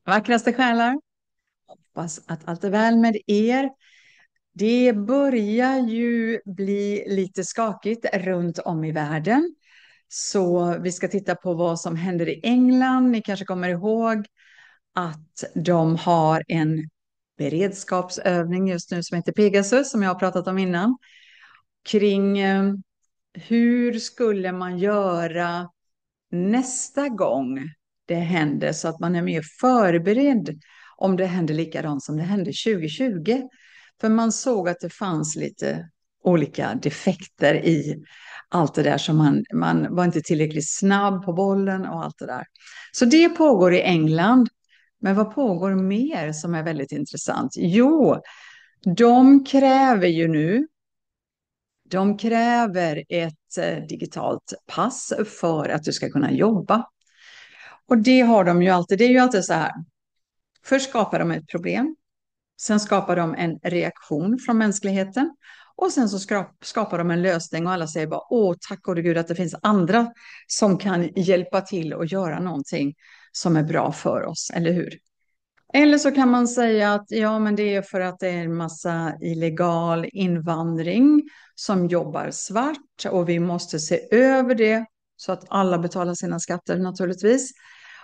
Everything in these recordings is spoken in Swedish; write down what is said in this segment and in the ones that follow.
Vackraste själar, hoppas att allt är väl med er. Det börjar ju bli lite skakigt runt om i världen. Så vi ska titta på vad som händer i England. Ni kanske kommer ihåg att de har en beredskapsövning just nu som heter Pegasus, som jag har pratat om innan. Kring hur skulle man göra nästa gång det händer så att man är mer förberedd om det händer likadant som det hände 2020. För man såg att det fanns lite olika defekter i allt det där som man var inte tillräckligt snabb på bollen och allt det där. Så det pågår i England. Men vad pågår mer som är väldigt intressant? Jo, de kräver ju nu de kräver ett digitalt pass för att du ska kunna jobba. Och det har de ju alltid. Det är ju alltid så här. Först skapar de ett problem. Sen skapar de en reaktion från mänskligheten. Och sen så skapar de en lösning och alla säger bara åh, tack gode gud att det finns andra som kan hjälpa till och göra någonting som är bra för oss, eller hur? Eller så kan man säga att ja, men det är för att det är en massa illegal invandring som jobbar svart och vi måste se över det så att alla betalar sina skatter naturligtvis.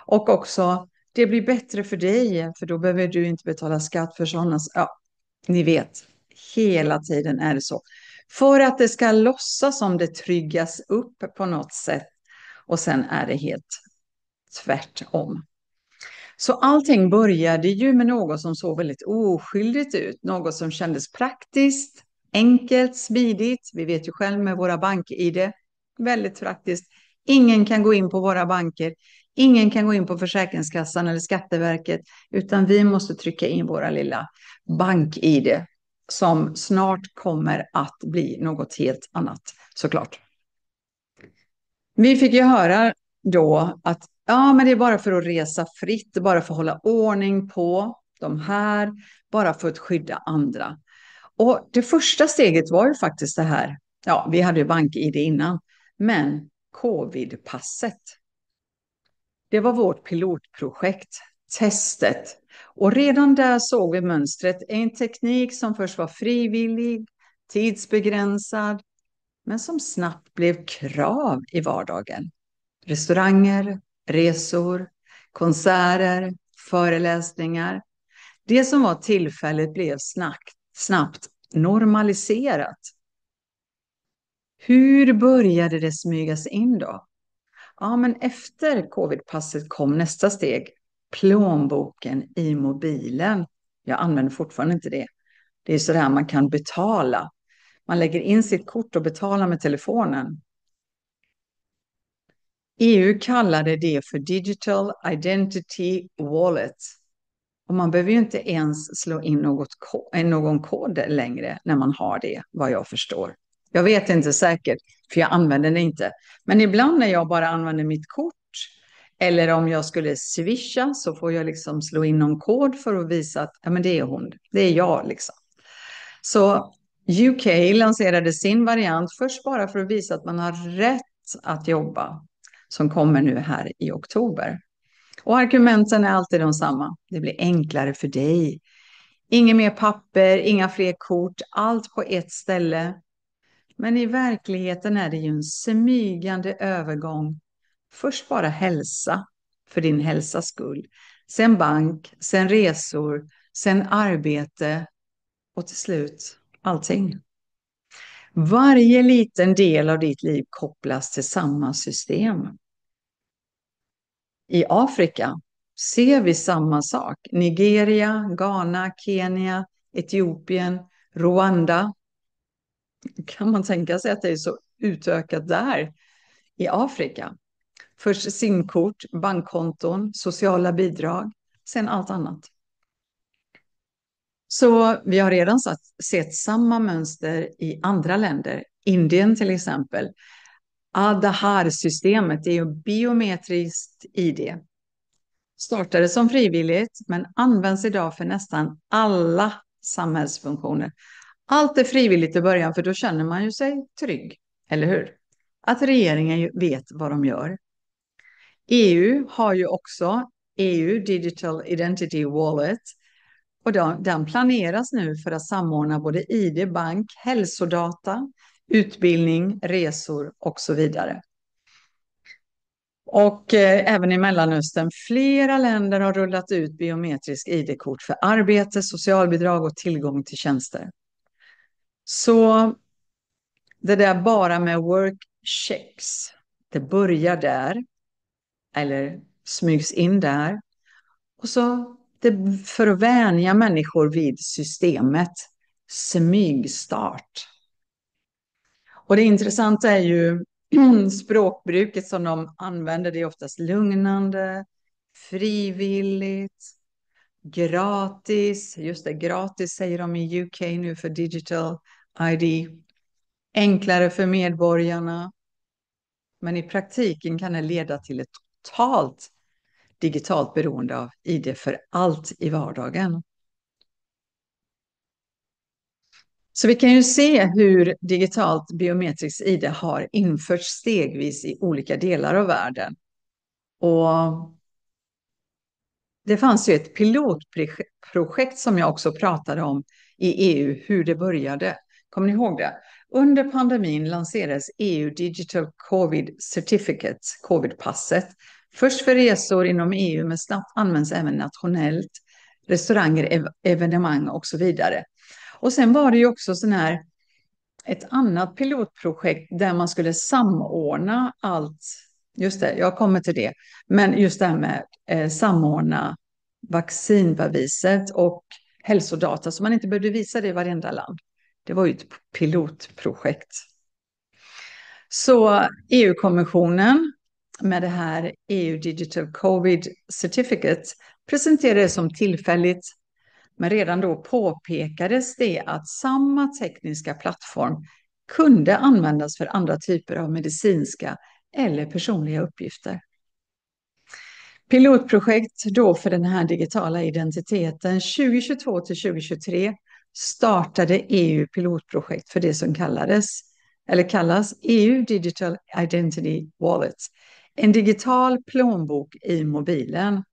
Och också, det blir bättre för dig för då behöver du inte betala skatt för sådana. Ja, ni vet, hela tiden är det så. För att det ska låtsas som det tryggas upp på något sätt och sen är det helt tvärtom. Så allting började ju med något som såg väldigt oskyldigt ut. Något som kändes praktiskt, enkelt, smidigt. Vi vet ju själv med våra bank-ID. Väldigt praktiskt. Ingen kan gå in på våra banker. Ingen kan gå in på Försäkringskassan eller Skatteverket. Utan vi måste trycka in våra lilla bank-ID. Som snart kommer att bli något helt annat, såklart. Vi fick ju höra då att ja, men det är bara för att resa fritt, bara för att hålla ordning på de här, bara för att skydda andra. Och det första steget var ju faktiskt det här. Ja, vi hade ju bank-ID innan, men covid-passet. Det var vårt pilotprojekt, testet. Och redan där såg vi mönstret. En teknik som först var frivillig, tidsbegränsad, men som snabbt blev krav i vardagen. Restauranger, resor, konserter, föreläsningar. Det som var tillfälligt blev snabbt normaliserat. Hur började det smygas in då? Ja, men efter covid-passet kom nästa steg. Plånboken i mobilen. Jag använder fortfarande inte det. Det är så där man kan betala. Man lägger in sitt kort och betalar med telefonen. EU kallade det för Digital Identity Wallet. Och man behöver ju inte ens slå in någon kod längre när man har det, vad jag förstår. Jag vet inte säkert, för jag använder det inte. Men ibland när jag bara använder mitt kort, eller om jag skulle swisha, så får jag liksom slå in någon kod för att visa att ja, men det är hon, det är jag liksom. Så UK lanserade sin variant först bara för att visa att man har rätt att jobba, som kommer nu här i oktober. Och argumenten är alltid de samma. Det blir enklare för dig. Inget mer papper, inga fler kort, allt på ett ställe. Men i verkligheten är det ju en smygande övergång. Först bara hälsa, för din hälsas skull. Sen bank, sen resor, sen arbete och till slut allting. Varje liten del av ditt liv kopplas till samma system. I Afrika ser vi samma sak. Nigeria, Ghana, Kenya, Etiopien, Rwanda. Kan man tänka sig att det är så utökat där i Afrika? Först simkort, bankkonton, sociala bidrag, sen allt annat. Så vi har redan sett samma mönster i andra länder. Indien till exempel. Aadhaar-systemet är ju biometriskt ID. Startade som frivilligt men används idag för nästan alla samhällsfunktioner. Allt är frivilligt i början för då känner man ju sig trygg, eller hur? Att regeringen vet vad de gör. EU har ju också EU Digital Identity Wallet. Och den planeras nu för att samordna både ID, bank, hälsodata, utbildning, resor och så vidare. Och även i Mellanöstern, flera länder har rullat ut biometrisk ID-kort för arbete, socialbidrag och tillgång till tjänster. Så det där bara med workchecks, det börjar där, eller smygs in där. Och så för att vänja människor vid systemet, smygstart. Och det intressanta är ju språkbruket som de använder. Det är oftast lugnande, frivilligt, gratis. Just det, gratis säger de i UK nu för digital ID. Enklare för medborgarna. Men i praktiken kan det leda till ett totalt digitalt beroende av ID för allt i vardagen. Så vi kan ju se hur digitalt biometriskt ID har införts stegvis i olika delar av världen. Och det fanns ju ett pilotprojekt som jag också pratade om i EU, hur det började. Kommer ni ihåg det? Under pandemin lanserades EU Digital Covid Certificate, Covid-passet. Först för resor inom EU, men snabbt används även nationellt, restauranger, evenemang och så vidare. Och sen var det ju också ett annat pilotprojekt där man skulle samordna allt. Just det, jag kommer till det. Men just det här med samordna vaccinbeviset och hälsodata så man inte behövde visa det i varenda land. Det var ju ett pilotprojekt. Så EU-kommissionen med det här EU Digital Covid Certificate presenterade det som tillfälligt, men redan då påpekades det att samma tekniska plattform kunde användas för andra typer av medicinska eller personliga uppgifter. Pilotprojekt då för den här digitala identiteten 2022 till 2023 startade EU pilotprojekt för det som kallas EU Digital Identity Wallet. En digital plånbok i mobilen.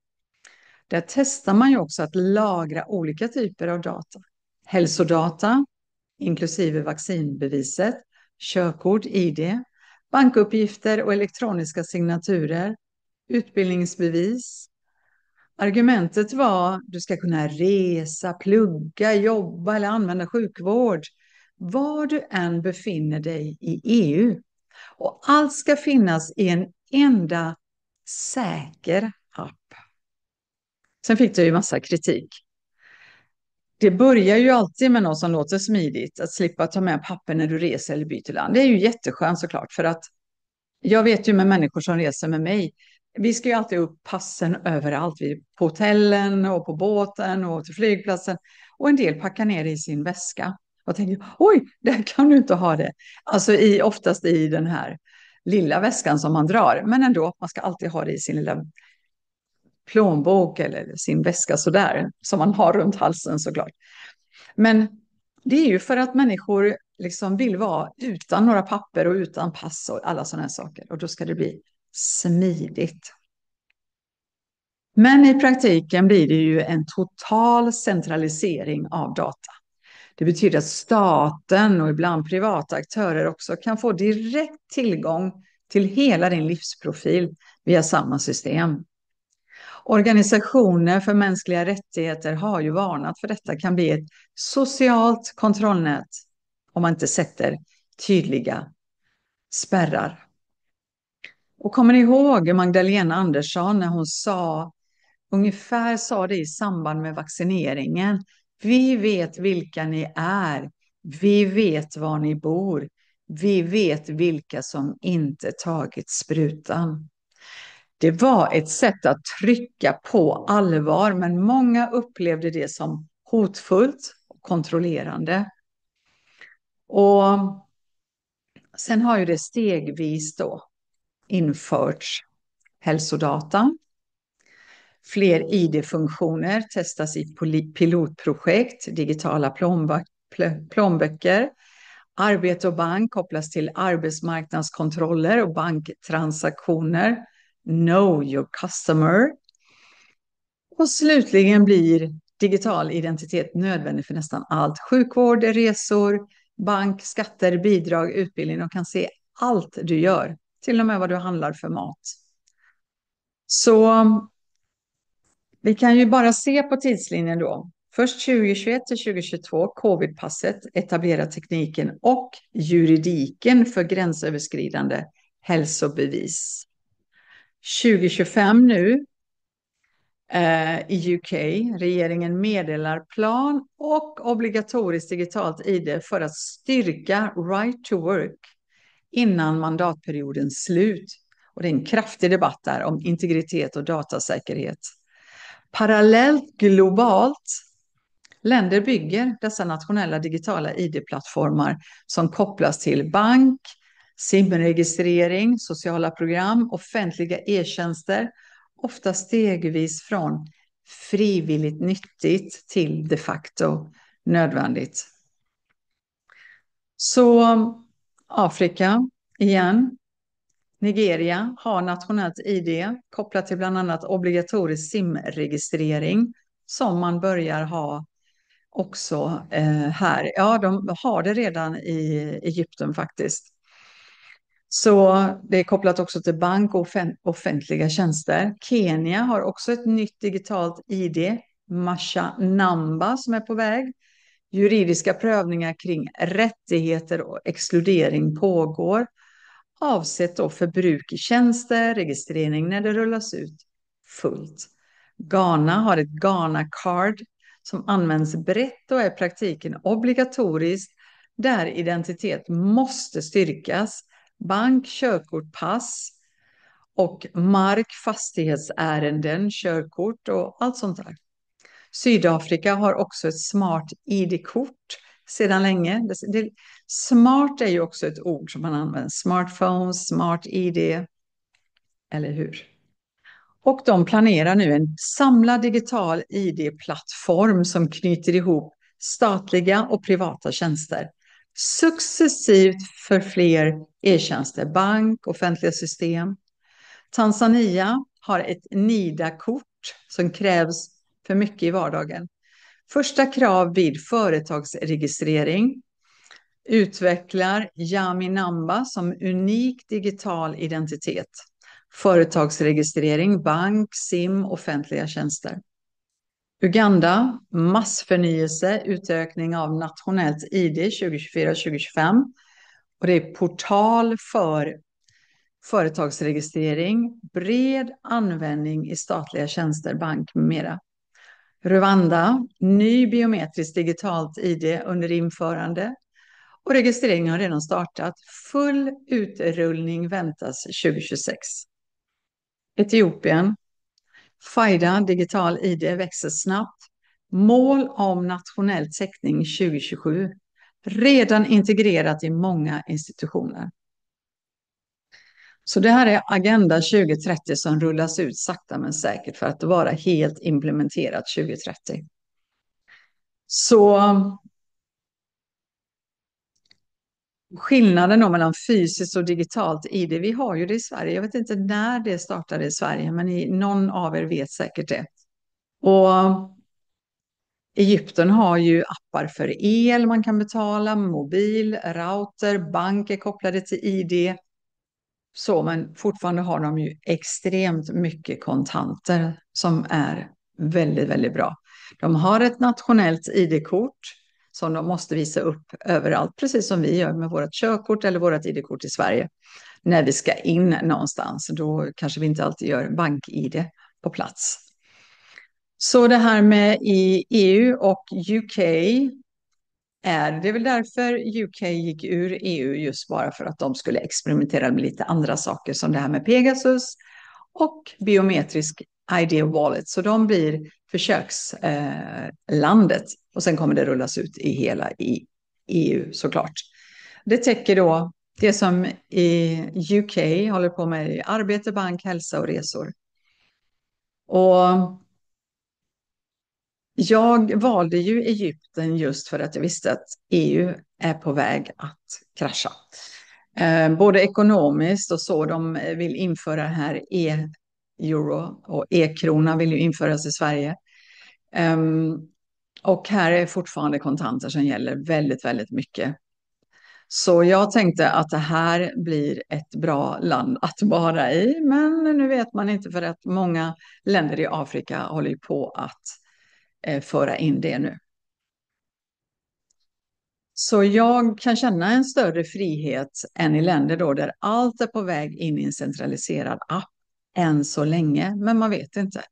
Där testar man ju också att lagra olika typer av data. Hälsodata, inklusive vaccinbeviset, körkort, ID, bankuppgifter och elektroniska signaturer, utbildningsbevis. Argumentet var du ska kunna resa, plugga, jobba eller använda sjukvård var du än befinner dig i EU. Och allt ska finnas i en enda säker app. Sen fick det ju massa kritik. Det börjar ju alltid med något som låter smidigt, att slippa ta med papper när du reser eller byter land. Det är ju jätteskönt såklart, för att jag vet ju med människor som reser med mig, vi ska ju alltid upp passen överallt, på hotellen och på båten och till flygplatsen. Och en del packar ner det i sin väska och tänker, oj, där kan du inte ha det. Alltså oftast i den här lilla väskan som man drar, men ändå, man ska alltid ha det i sin lilla plånbok eller sin väska sådär, som man har runt halsen såklart. Men det är ju för att människor liksom vill vara utan några papper och utan pass och alla sådana här saker. Och då ska det bli smidigt. Men i praktiken blir det ju en total centralisering av data. Det betyder att staten och ibland privata aktörer också kan få direkt tillgång till hela din livsprofil via samma system. Organisationer för mänskliga rättigheter har ju varnat för detta kan bli ett socialt kontrollnät om man inte sätter tydliga spärrar. Och kommer ni ihåg Magdalena Andersson när hon sa det i samband med vaccineringen? Vi vet vilka ni är. Vi vet var ni bor. Vi vet vilka som inte tagit sprutan. Det var ett sätt att trycka på allvar, men många upplevde det som hotfullt och kontrollerande. Och sen har ju det stegvis då införts hälsodata. Fler ID-funktioner testas i pilotprojekt, digitala plånböcker. Arbete och bank kopplas till arbetsmarknadskontroller och banktransaktioner. Know your customer. Och slutligen blir digital identitet nödvändig för nästan allt. Sjukvård, resor, bank, skatter, bidrag, utbildning. De kan se allt du gör, till och med vad du handlar för mat. Så vi kan ju bara se på tidslinjen då. Först 2021 till 2022, covidpasset, etablerar tekniken och juridiken för gränsöverskridande hälsobevis. 2025 nu i UK, regeringen meddelar plan och obligatoriskt digitalt ID för att styrka right to work innan mandatperiodens slut. Och det är en kraftig debatt där om integritet och datasäkerhet. Parallellt globalt, länder bygger dessa nationella digitala ID-plattformar som kopplas till bank, SIM-registrering, sociala program, offentliga e-tjänster, ofta stegvis från frivilligt nyttigt till de facto nödvändigt. Så Afrika igen. Nigeria har nationellt ID kopplat till bland annat obligatorisk SIM-registrering som man börjar ha också här. Ja, de har det redan i Egypten faktiskt. Så det är kopplat också till bank och offentliga tjänster. Kenya har också ett nytt digitalt ID, Masha Namba, som är på väg. Juridiska prövningar kring rättigheter och exkludering pågår. Avsett då för bruk i tjänster, registrering när det rullas ut fullt. Ghana har ett Ghana Card som används brett och är i praktiken obligatoriskt där identitet måste styrkas. Bank, körkort, pass och mark, fastighetsärenden, körkort och allt sånt där. Sydafrika har också ett smart ID-kort sedan länge. Smart är ju också ett ord som man använder. Smartphones, smart ID, eller hur? Och de planerar nu en samlad digital ID-plattform som knyter ihop statliga och privata tjänster. Successivt för fler e-tjänster, bank, offentliga system. Tanzania har ett NIDA-kort som krävs för mycket i vardagen. Första krav vid företagsregistrering. Utvecklar Yami Namba som unik digital identitet. Företagsregistrering, bank, SIM, offentliga tjänster. Uganda, massförnyelse, utökning av nationellt ID 2024-2025. Och det är portal för företagsregistrering, bred användning i statliga tjänster, bank med mera. Rwanda, ny biometriskt digitalt ID under införande. Och registreringen har redan startat. Full utrullning väntas 2026. Etiopien. FIDA, digital ID, växer snabbt. Mål om nationell täckning 2027. Redan integrerat i många institutioner. Så det här är Agenda 2030 som rullas ut sakta men säkert för att vara helt implementerat 2030. Så skillnaden då mellan fysiskt och digitalt ID, vi har ju det i Sverige. Jag vet inte när det startade i Sverige, men någon av er vet säkert det. Och Egypten har ju appar för el man kan betala, mobil, router, bank är kopplade till ID. Så, men fortfarande har de ju extremt mycket kontanter som är väldigt, väldigt bra. De har ett nationellt ID-kort som de måste visa upp överallt, precis som vi gör med vårt körkort eller vårt ID-kort i Sverige. När vi ska in någonstans, då kanske vi inte alltid gör bank-ID på plats. Så det här med i EU och UK det är väl därför UK gick ur EU, just bara för att de skulle experimentera med lite andra saker som det här med Pegasus och biometrisk ID Wallet. Så de blir försökslandet och sen kommer det rullas ut i hela EU såklart. Det täcker då det som i UK håller på med arbete, bank, hälsa och resor. Och jag valde ju Egypten just för att jag visste att EU är på väg att krascha. Både ekonomiskt och så, de vill införa det här euro och e-krona vill ju införas i Sverige. Ehm, och här är fortfarande kontanter som gäller väldigt, väldigt mycket. Så jag tänkte att det här blir ett bra land att vara i, men nu vet man inte för att många länder i Afrika håller ju på att föra in det nu. Så jag kan känna en större frihet än i länder då där allt är på väg in i en centraliserad app än så länge, men man vet inte.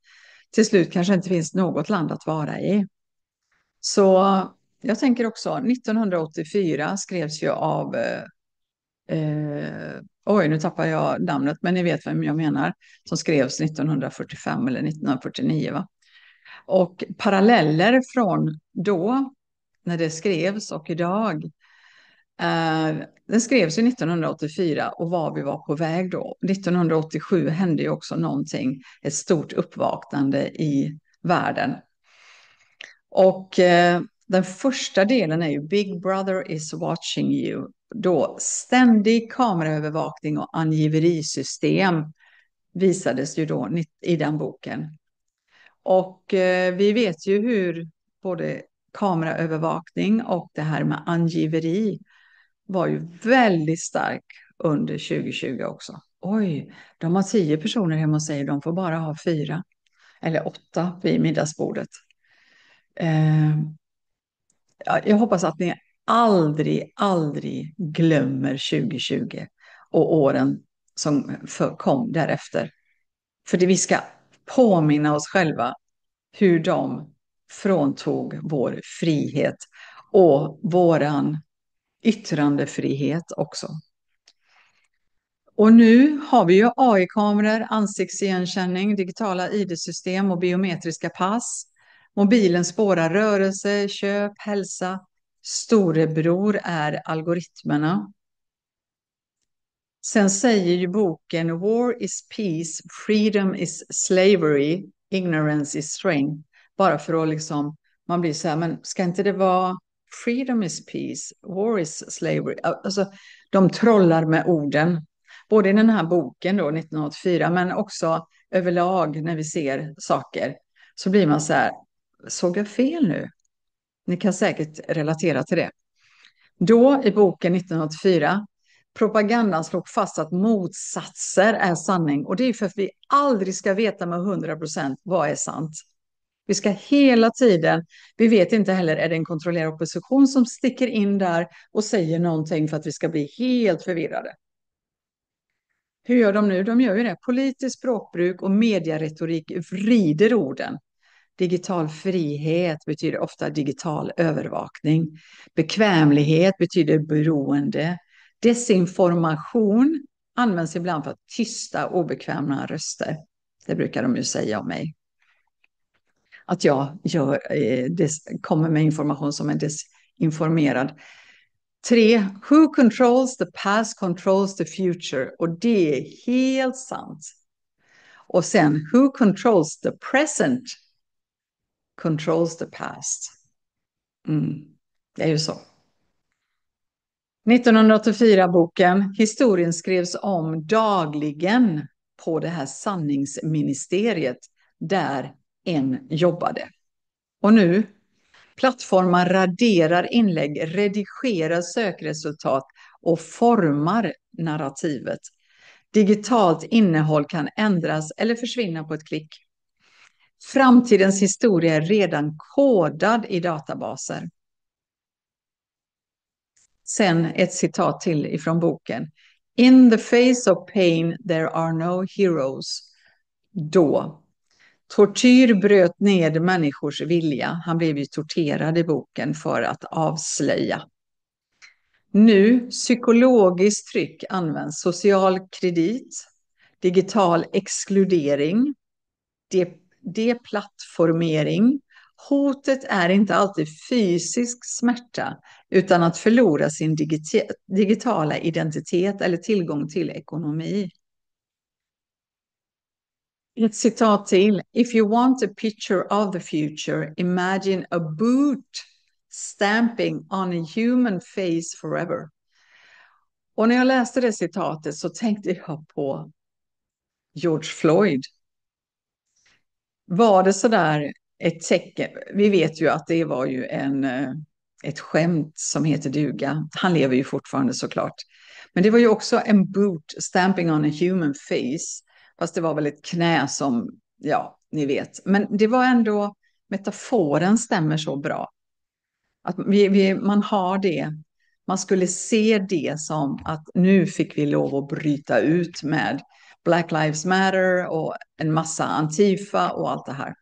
Till slut kanske inte finns något land att vara i. Så jag tänker också, 1984 skrevs ju av, oj nu tappar jag namnet, men ni vet vem jag menar, som skrevs 1945 eller 1949 va? Och paralleller från då, när det skrevs och idag. Den skrevs ju 1984 och var vi var på väg då. 1987 hände ju också någonting, ett stort uppvaknande i världen. Och den första delen är ju Big Brother is watching you. Då ständig kameraövervakning och angiverisystem visades ju då i den boken. Och vi vet ju hur både kameraövervakning och det här med angiveri var ju väldigt stark under 2020 också. Oj, de har 10 personer hemma och säger de får bara ha 4 eller 8 vid middagsbordet. Jag hoppas att ni aldrig glömmer 2020 och åren som kom därefter. För det vi ska påminna oss själva hur de fråntog vår frihet och våran yttrandefrihet också. Och nu har vi ju AI-kameror, ansiktsigenkänning, digitala ID-system och biometriska pass. Mobilen spårar rörelse, köp, hälsa. Storebror är algoritmerna. Sen säger ju boken War is peace, freedom is slavery, ignorance is strength. Bara för att liksom, man blir så här, men ska inte det vara freedom is peace, war is slavery? Alltså, de trollar med orden. Både i den här boken då, 1984, men också överlag när vi ser saker. Så blir man så här, såg jag fel nu? Ni kan säkert relatera till det. Då i boken 1984, propagandan slog fast att motsatser är sanning. Och det är för att vi aldrig ska veta med 100% vad är sant. Vi ska hela tiden, vi vet inte heller, är det en kontrollerad opposition som sticker in där och säger någonting för att vi ska bli helt förvirrade. Hur gör de nu? De gör ju det. Politiskt språkbruk och medieretorik vrider orden. Digital frihet betyder ofta digital övervakning. Bekvämlighet betyder beroende. Desinformation används ibland för att tysta obekväma röster. Det brukar de ju säga om mig. Att jag kommer med information som är desinformerad. 3. Who controls the past controls the future. Och det är helt sant. Och sen, who controls the present controls the past. Det är ju så. 1984-boken, historien skrevs om dagligen på det här sanningsministeriet där en jobbade. Och nu, plattformar raderar inlägg, redigerar sökresultat och formar narrativet. Digitalt innehåll kan ändras eller försvinna på ett klick. Framtidens historia är redan kodad i databaser. Sen ett citat till ifrån boken. In the face of pain there are no heroes. Då. Tortyr bröt ned människors vilja. Han blev ju torterad i boken för att avslöja. Nu, psykologiskt tryck används. Social kredit, digital exkludering, deplattformering. Hotet är inte alltid fysisk smärta utan att förlora sin digitala identitet eller tillgång till ekonomi. Ett citat till. If you want a picture of the future, imagine a boot stamping on a human face forever. Och när jag läste det citatet så tänkte jag på George Floyd. Var det så där ett tecken? Vi vet ju att det var ju ett skämt som heter duga. Han lever ju fortfarande såklart. Men det var ju också en boot stamping on a human face. Fast det var väl ett knä som, ja, ni vet. Men det var ändå, metaforen stämmer så bra. Att man har det. Man skulle se det som att nu fick vi lov att bryta ut med Black Lives Matter och en massa Antifa och allt det här.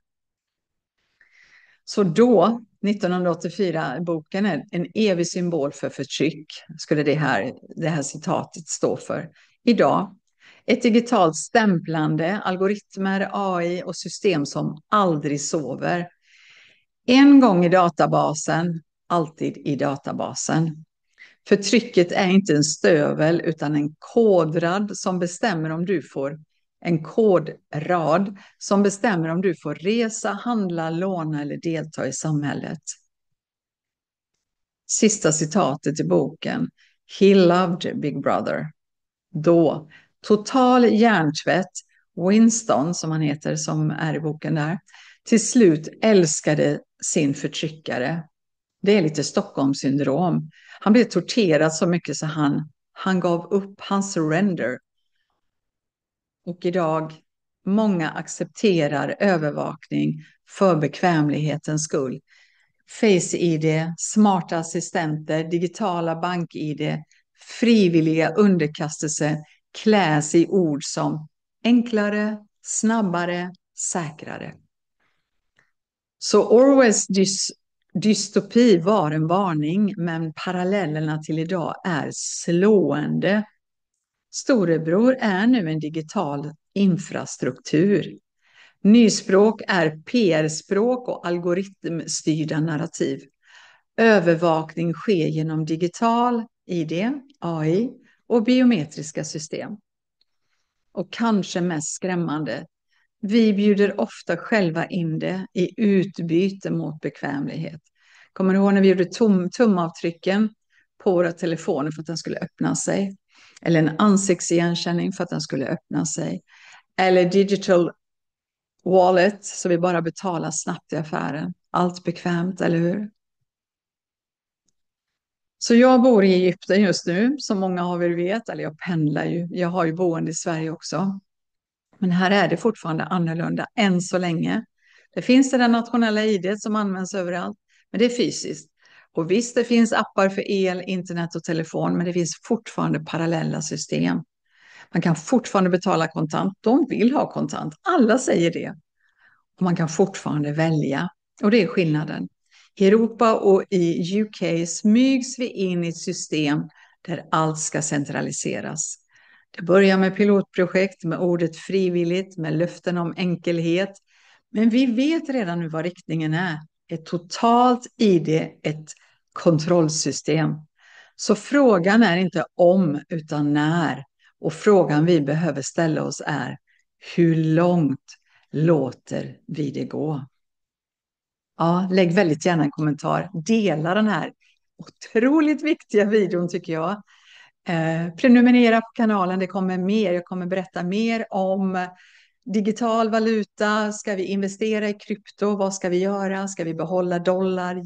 Så då, 1984, boken är en evig symbol för förtryck, skulle det här citatet stå för. Idag, ett digitalt stämplande, algoritmer, AI och system som aldrig sover. En gång i databasen, alltid i databasen. Förtrycket är inte en stövel utan en kodrad som bestämmer om du får en kodrad som bestämmer om du får resa, handla, låna eller delta i samhället. Sista citatet i boken. He loved Big Brother. Då, total hjärntvätt, Winston som han heter som är i boken där, till slut älskade sin förtryckare. Det är lite Stockholmssyndrom. Han blev torterad så mycket så han gav upp, han surrender. Och idag, många accepterar övervakning för bekvämlighetens skull. Face-ID, smarta assistenter, digitala bank-ID, frivilliga underkastelse kläs i ord som enklare, snabbare, säkrare. Så Orwells dystopi var en varning, men parallellerna till idag är slående. Storebror är nu en digital infrastruktur. Nyspråk är PR-språk och algoritmstyrda narrativ. Övervakning sker genom digital ID, AI och biometriska system. Och kanske mest skrämmande, vi bjuder ofta själva in det i utbyte mot bekvämlighet. Kommer du ihåg när vi gjorde tumavtrycken på våra telefoner för att den skulle öppna sig? Eller en ansiktsigenkänning för att den skulle öppna sig? Eller digital wallet så vi bara betalar snabbt i affären. Allt bekvämt, eller hur? Så jag bor i Egypten just nu, som många av er vet. Eller jag pendlar ju. Jag har ju boende i Sverige också. Men här är det fortfarande annorlunda än så länge. Det finns det nationella ID som används överallt, men det är fysiskt. Och visst, det finns appar för el, internet och telefon, men det finns fortfarande parallella system. Man kan fortfarande betala kontant. De vill ha kontant. Alla säger det. Och man kan fortfarande välja. Och det är skillnaden. I Europa och i UK smygs vi in i ett system där allt ska centraliseras. Det börjar med pilotprojekt, med ordet frivilligt, med löften om enkelhet. Men vi vet redan nu vad riktningen är. Ett totalt ID, ett kontrollsystem. Så frågan är inte om utan när. Och frågan vi behöver ställa oss är hur långt låter vi det gå? Ja, lägg väldigt gärna en kommentar. Dela den här otroligt viktiga videon tycker jag. Prenumerera på kanalen, det kommer mer. Jag kommer berätta mer om digital valuta. Ska vi investera i krypto? Vad ska vi göra? Ska vi behålla dollar,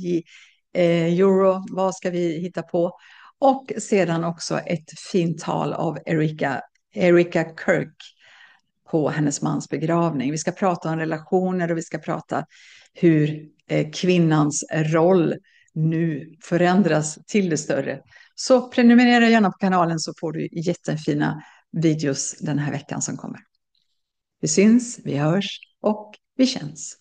euro? Vad ska vi hitta på? Och sedan också ett fint tal av Erika Kirk på hennes mans begravning. Vi ska prata om relationer och vi ska prata hur kvinnans roll nu förändras till det större. Så prenumerera gärna på kanalen så får du jättefina videos den här veckan som kommer. Vi syns, vi hörs och vi känns.